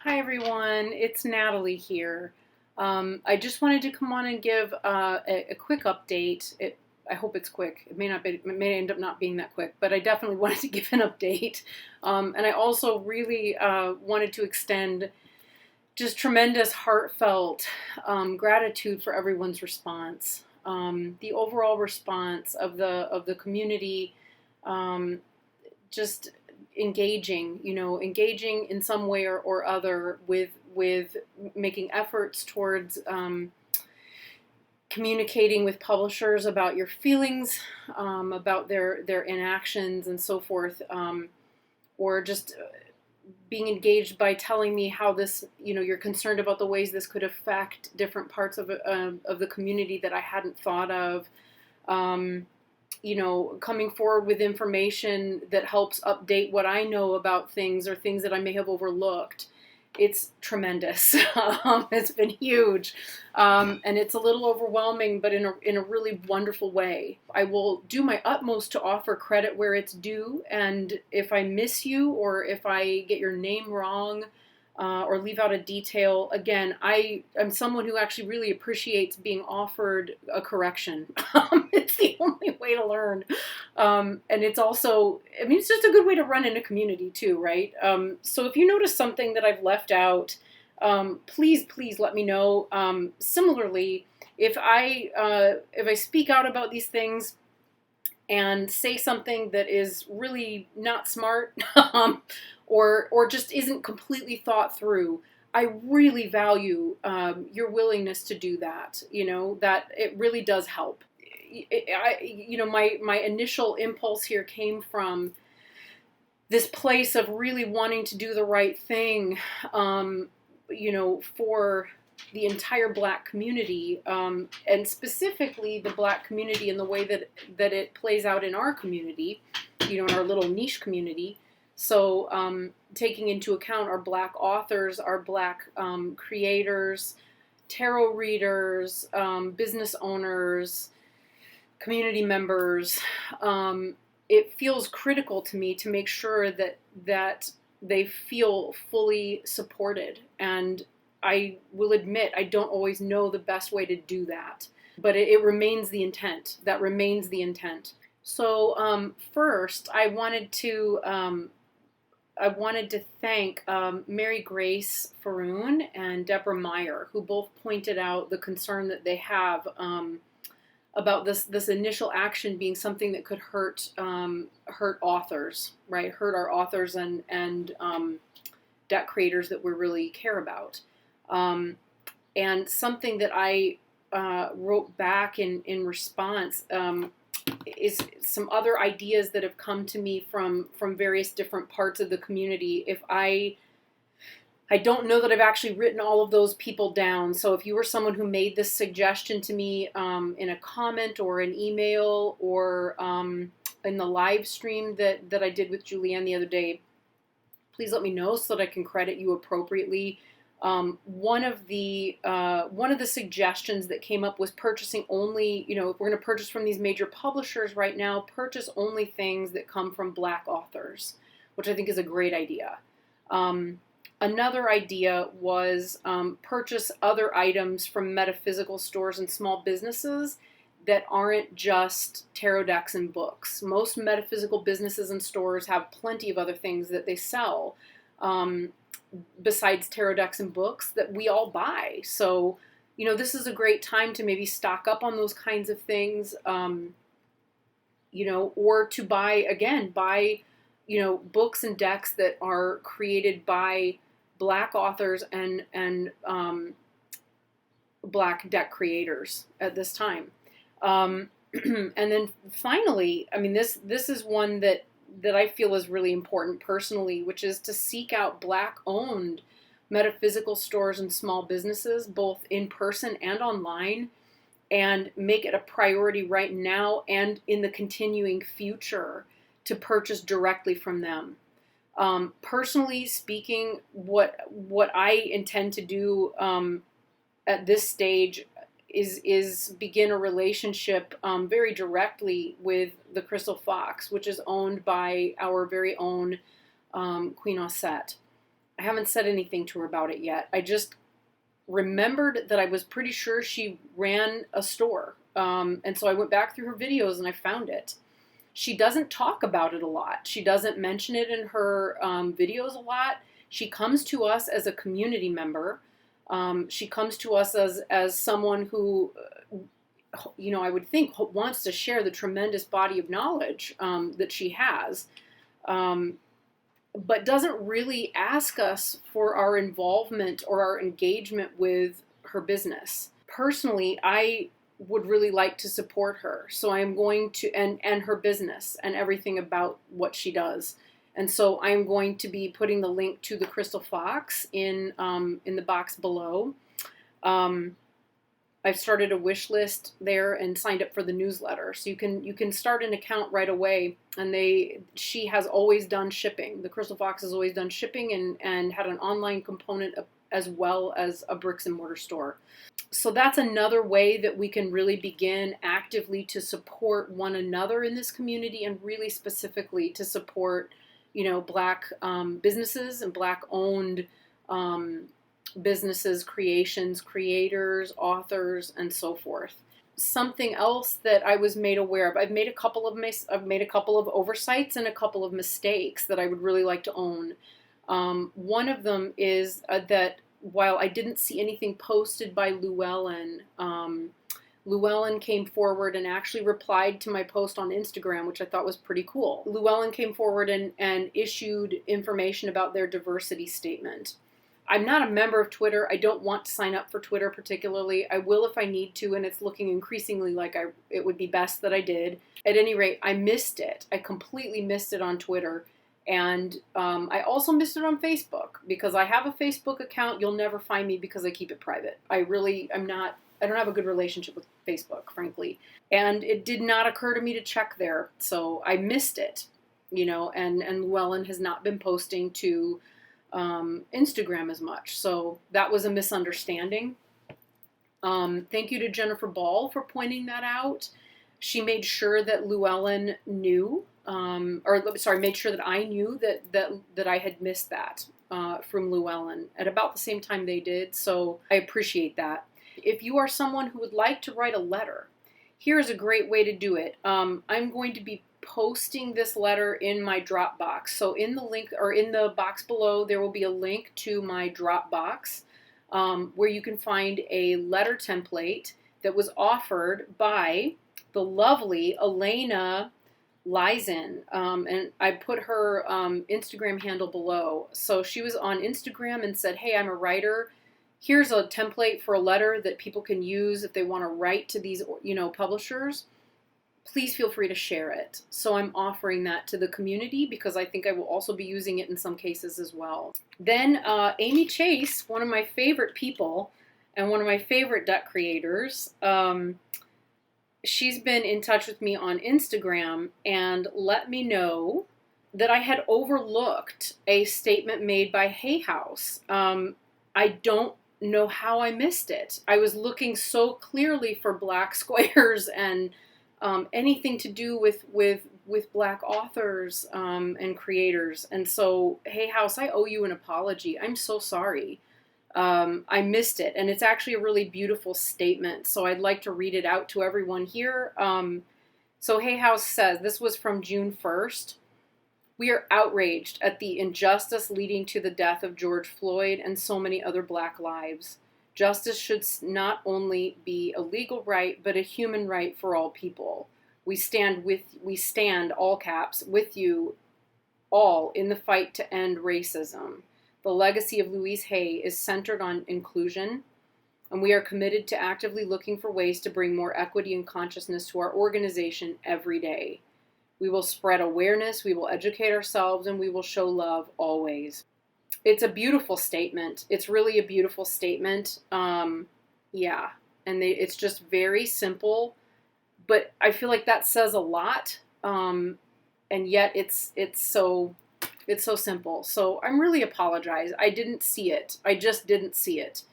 Hi everyone, it's Natalie here. I just wanted to come on and give a quick update. I hope it's quick. It may end up not being that quick, but I definitely wanted to give an update. And I also really wanted to extend just tremendous heartfelt gratitude for everyone's response. The overall response of the community, um, just engaging in some way or other with making efforts towards communicating with publishers about your feelings, about their inactions and so forth, or just being engaged by telling me how this, you're concerned about the ways this could affect different parts of the community that I hadn't thought of. Um, Coming forward with information that helps update what I know about things or things that I may have overlooked. It's tremendous. It's been huge. And it's a little overwhelming, but in a really wonderful way. I will do my utmost to offer credit where it's due. And if I miss you or if I get your name wrong, or leave out a detail. Again, I'm someone who actually really appreciates being offered a correction. It's the only way to learn. And it's also, it's just a good way to run in a community too, right? So if you notice something that I've left out, please let me know. Similarly, if I speak out about these things and say something that is really not smart, or just isn't completely thought through, I really value your willingness to do that. That it really does help. My initial impulse here came from this place of really wanting to do the right thing, for the entire Black community, and specifically the Black community in the way that it plays out in our community, in our little niche community. So taking into account our Black authors, our Black creators, tarot readers, business owners, community members, it feels critical to me to make sure that they feel fully supported. And I will admit I don't always know the best way to do that, but it remains the intent. That remains the intent. So first, I wanted to thank Mary Grace Faroon and Deborah Meyer, who both pointed out the concern that they have about this initial action being something that could hurt authors, right? Hurt our authors and debt creators that we really care about. And something that I wrote back in response is some other ideas that have come to me from various different parts of the community. If I don't know that I've actually written all of those people down. So if you were someone who made this suggestion to me in a comment or an email or in the live stream that I did with Julianne the other day, please let me know so that I can credit you appropriately. One of the suggestions that came up was purchasing only, if we're going to purchase from these major publishers right now, purchase only things that come from Black authors, which I think is a great idea. Another idea was purchase other items from metaphysical stores and small businesses that aren't just tarot decks and books. Most metaphysical businesses and stores have plenty of other things that they sell besides tarot decks and books that we all buy. So, this is a great time to maybe stock up on those kinds of things, or to buy books and decks that are created by Black authors and Black deck creators at this time. And then finally, this is one that I feel is really important personally, which is to seek out Black-owned metaphysical stores and small businesses, both in person and online, and make it a priority right now and in the continuing future to purchase directly from them. Personally speaking, what I intend to do at this stage is begin a relationship very directly with the Crystal Fox, which is owned by our very own Queen Auset. I haven't said anything to her about it yet. I just remembered that I was pretty sure she ran a store. And so I went back through her videos and I found it. She doesn't talk about it a lot. She doesn't mention it in her videos a lot. She comes to us as a community member. She comes to us as someone who, I would think wants to share the tremendous body of knowledge that she has, but doesn't really ask us for our involvement or our engagement with her business. Personally, I would really like to support her. So I am going to, and her business and everything about what she does. And so I'm going to be putting the link to the Crystal Fox in the box below. I've started a wish list there and signed up for the newsletter. So you can start an account right away. And she has always done shipping. The Crystal Fox has always done shipping and had an online component as well as a bricks and mortar store. So that's another way that we can really begin actively to support one another in this community, and really specifically to support, Black businesses and Black-owned businesses, creations, creators, authors, and so forth. Something else that I was made aware of, I've made a couple of oversights and a couple of mistakes that I would really like to own. One of them is that while I didn't see anything posted by Llewellyn, Llewellyn came forward and actually replied to my post on Instagram, which I thought was pretty cool. Llewellyn came forward and issued information about their diversity statement. I'm not a member of Twitter. I don't want to sign up for Twitter particularly. I will if I need to, and it's looking increasingly like it would be best that I did. At any rate, I missed it. I completely missed it on Twitter. And I also missed it on Facebook because I have a Facebook account. You'll never find me because I keep it private. I don't have a good relationship with Facebook, frankly. And it did not occur to me to check there. So I missed it, and Llewellyn has not been posting to Instagram as much. So that was a misunderstanding. Thank you to Jennifer Ball for pointing that out. She made sure that Llewellyn knew, made sure that I knew that I had missed that from Llewellyn at about the same time they did. So I appreciate that. If you are someone who would like to write a letter, here's a great way to do it. I'm going to be posting this letter in my Dropbox. So in the link or in the box below, there will be a link to my Dropbox where you can find a letter template that was offered by the lovely Elena Lizen. And I put her Instagram handle below. So she was on Instagram and said, hey, I'm a writer. Here's a template for a letter that people can use if they want to write to these, publishers. Please feel free to share it. So I'm offering that to the community because I think I will also be using it in some cases as well. Then Amy Chase, one of my favorite people and one of my favorite deck creators, she's been in touch with me on Instagram and let me know that I had overlooked a statement made by Hay House. I don't know how I missed it. I was looking so clearly for Black squares and anything to do with Black authors and creators. And so, Hay House, I owe you an apology. I'm so sorry. I missed it. And it's actually a really beautiful statement. So I'd like to read it out to everyone here. So Hay House says, this was from June 1st. We are outraged at the injustice leading to the death of George Floyd and so many other Black lives. Justice should not only be a legal right, but a human right for all people. We stand, all caps, with you all in the fight to end racism. The legacy of Louise Hay is centered on inclusion, and we are committed to actively looking for ways to bring more equity and consciousness to our organization every day. We will spread awareness, we will educate ourselves, and we will show love always. It's a beautiful statement. It's really a beautiful statement. It's just very simple, but I feel like that says a lot. And yet it's so simple. So I'm really apologize. I didn't see it. I just didn't see it.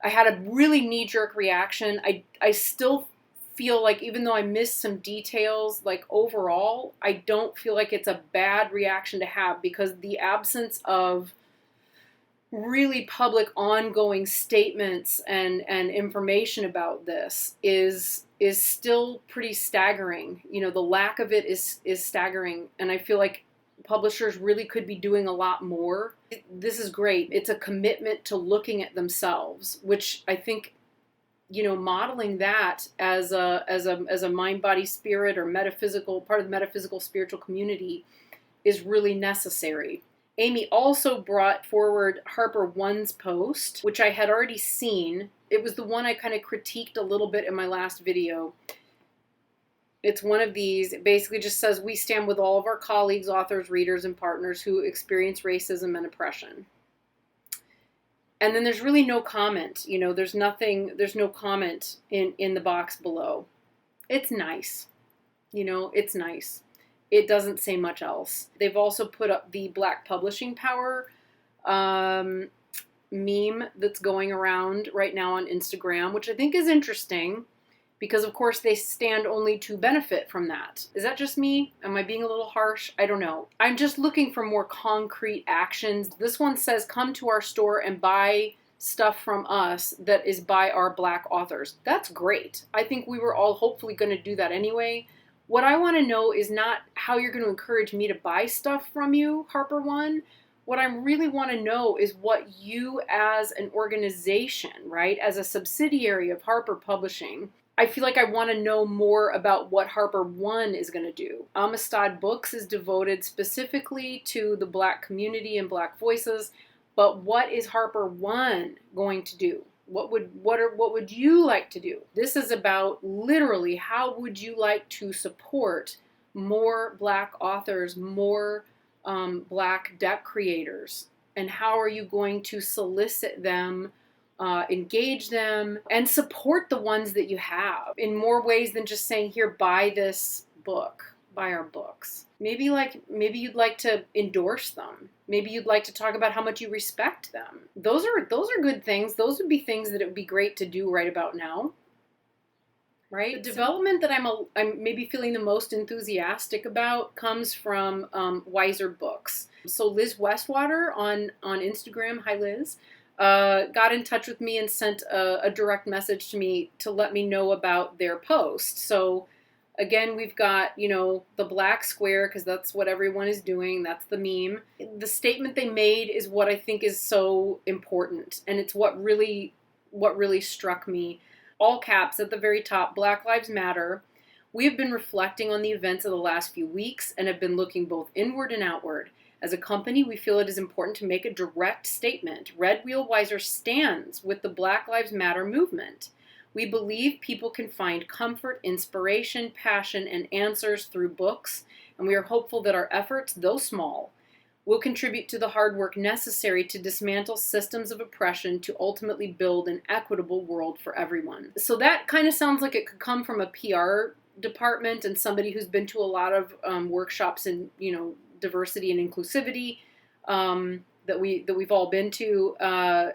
I had a really knee-jerk reaction. I still feel like even though I missed some details, like overall, I don't feel like it's a bad reaction to have because the absence of really public ongoing statements and information about this is still pretty staggering. The lack of it is staggering, and I feel like publishers really could be doing a lot more. This is great. It's a commitment to looking at themselves, which I think, modeling that as a mind, body, spirit, or metaphysical part of the metaphysical spiritual community is really necessary. Amy also brought forward Harper One's post, which I had already seen. It was the one I kind of critiqued a little bit in my last video. It's one of these. It basically just says, we stand with all of our colleagues, authors, readers, and partners who experience racism and oppression. And then there's really no comment. There's no comment in the box below. It's nice. It's nice. It doesn't say much else. They've also put up the Black Publishing Power meme that's going around right now on Instagram, which I think is interesting because, of course, they stand only to benefit from that. Is that just me? Am I being a little harsh? I don't know. I'm just looking for more concrete actions. This one says, come to our store and buy stuff from us that is by our Black authors. That's great. I think we were all hopefully going to do that anyway. What I want to know is not how you're going to encourage me to buy stuff from you, Harper One. What I really want to know is what you as an organization, right, as a subsidiary of Harper Publishing, I feel like I want to know more about what Harper One is going to do. Amistad Books is devoted specifically to the Black community and Black voices, but what is Harper One going to do? What would you like to do? This is about literally how would you like to support more Black authors, more Black deck creators, and how are you going to solicit them, engage them, and support the ones that you have in more ways than just saying, here, buy this book, buy our books. Maybe you'd like to endorse them. Maybe you'd like to talk about how much you respect them. Those are good things. Those would be things that it would be great to do right about now. Right? The development that I'm maybe feeling the most enthusiastic about comes from Wiser Books. So Liz Westwater on Instagram, hi Liz, got in touch with me and sent a direct message to me to let me know about their post. So again, we've got, the black square, because that's what everyone is doing. That's the meme. The statement they made is what I think is so important. And it's what really struck me. All caps at the very top, Black Lives Matter. We have been reflecting on the events of the last few weeks and have been looking both inward and outward. As a company, we feel it is important to make a direct statement. Red Wheel Wiser stands with the Black Lives Matter movement. We believe people can find comfort, inspiration, passion, and answers through books, and we are hopeful that our efforts, though small, will contribute to the hard work necessary to dismantle systems of oppression to ultimately build an equitable world for everyone. So that kind of sounds like it could come from a PR department and somebody who's been to a lot of workshops in, diversity and inclusivity that we've all been to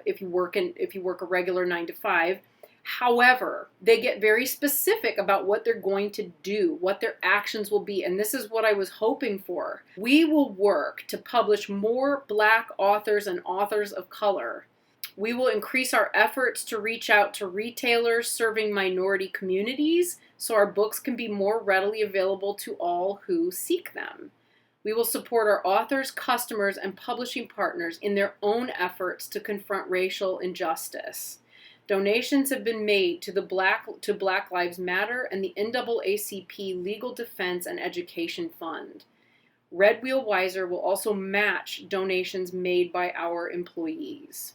if you work a regular 9 to 5. However, they get very specific about what they're going to do, what their actions will be, and this is what I was hoping for. We will work to publish more Black authors and authors of color. We will increase our efforts to reach out to retailers serving minority communities so our books can be more readily available to all who seek them. We will support our authors, customers, and publishing partners in their own efforts to confront racial injustice. Donations have been made to Black Lives Matter and the NAACP Legal Defense and Education Fund. Red Wheel Wiser will also match donations made by our employees.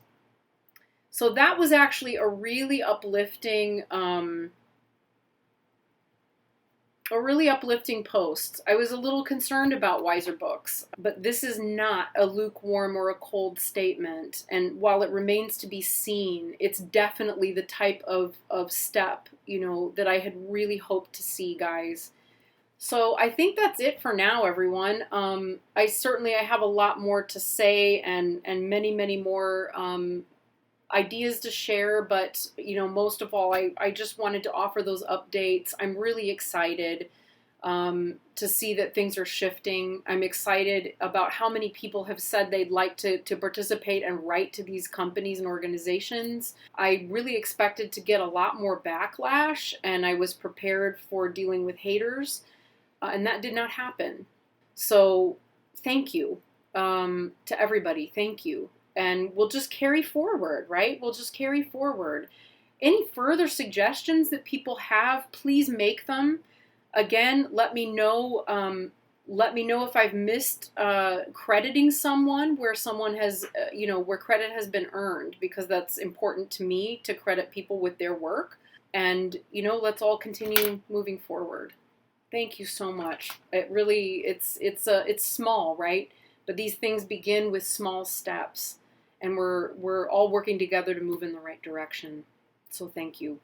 So that was actually a really uplifting post. I was a little concerned about Wiser Books, but this is not a lukewarm or a cold statement. And while it remains to be seen, it's definitely the type of step, that I had really hoped to see, guys. So I think that's it for now, everyone. I have a lot more to say and many, many more ideas to share, but most of all, I just wanted to offer those updates. I'm really excited. to see that things are shifting. I'm excited about how many people have said they'd like to participate and write to these companies and organizations. I really expected to get a lot more backlash, and I was prepared for dealing with haters, and that did not happen. So thank you to everybody. Thank you. And we'll just carry forward, right? We'll just carry forward. Any further suggestions that people have, please make them. Again, let me know. Let me know if I've missed crediting someone where someone has, where credit has been earned, because that's important to me to credit people with their work. And let's all continue moving forward. Thank you so much. It really, it's small, right? But these things begin with small steps, and we're all working together to move in the right direction. So thank you.